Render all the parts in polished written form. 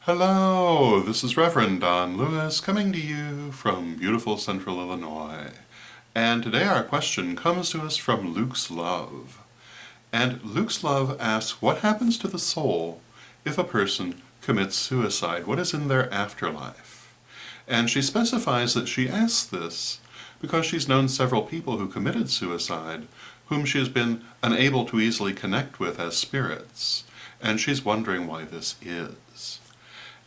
Hello, this is Reverend Don Lewis coming to you from beautiful Central Illinois. And today our question comes to us from Luke's Love. And Luke's Love asks, what happens to the soul if a person commits suicide? What is in their afterlife? And she specifies that she asks this because she's known several people who committed suicide whom she has been unable to easily connect with as spirits. And she's wondering why this is.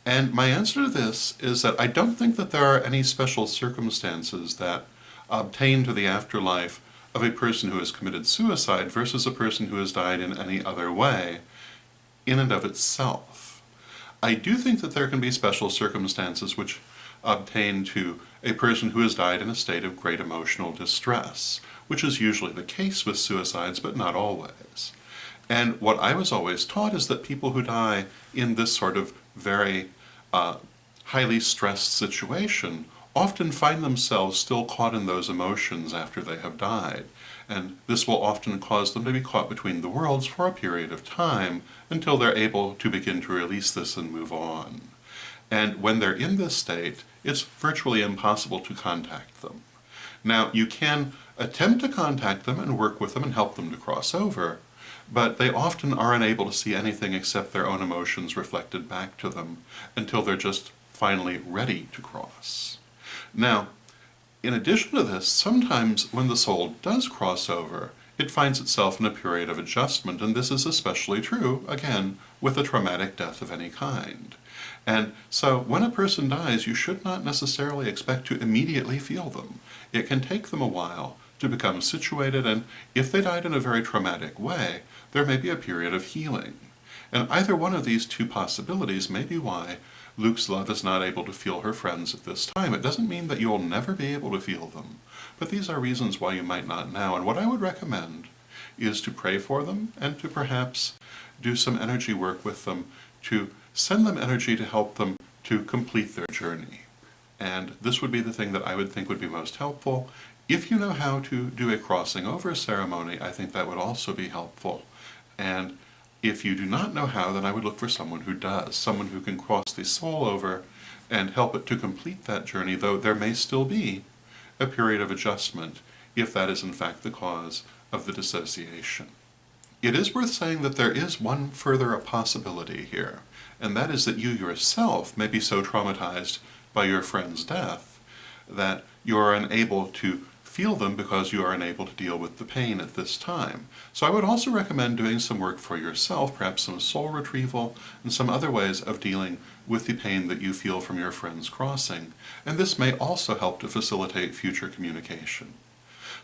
And my answer to this is that I don't think that there are any special circumstances that obtain to the afterlife of a person who has committed suicide versus a person who has died in any other way in and of itself. I do think that there can be special circumstances which obtain to a person who has died in a state of great emotional distress, which is usually the case with suicides, but not always. And what I was always taught is that people who die in this sort of very highly stressed situation often find themselves still caught in those emotions after they have died. And this will often cause them to be caught between the worlds for a period of time until they're able to begin to release this and move on. And when they're in this state, it's virtually impossible to contact them. Now, you can attempt to contact them and work with them and help them to cross over, but they often are unable to see anything except their own emotions reflected back to them until they're just finally ready to cross. Now, in addition to this, sometimes when the soul does cross over, it finds itself in a period of adjustment, and this is especially true, again, with a traumatic death of any kind. And so when a person dies, you should not necessarily expect to immediately feel them. It can take them a while to become situated, and if they died in a very traumatic way, there may be a period of healing. And either one of these two possibilities may be why Luke's Love is not able to feel her friends at this time. It doesn't mean that you'll never be able to feel them, but these are reasons why you might not now. And what I would recommend is to pray for them and to perhaps do some energy work with them to send them energy to help them to complete their journey. And this would be the thing that I would think would be most helpful. If you know how to do a crossing over ceremony, I think that would also be helpful. And if you do not know how, then I would look for someone who does, someone who can cross the soul over and help it to complete that journey, though there may still be a period of adjustment if that is in fact the cause of the dissociation. It is worth saying that there is one further possibility here, and that is that you yourself may be so traumatized by your friend's death that you are unable to feel them because you are unable to deal with the pain at this time. So I would also recommend doing some work for yourself, perhaps some soul retrieval and some other ways of dealing with the pain that you feel from your friend's crossing. And this may also help to facilitate future communication.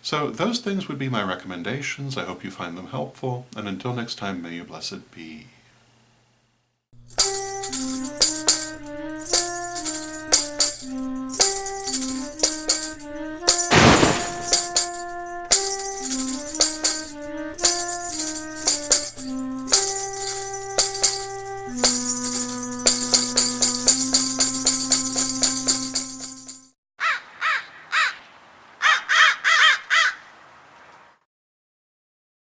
So those things would be my recommendations. I hope you find them helpful, and until next time, may you blessed be.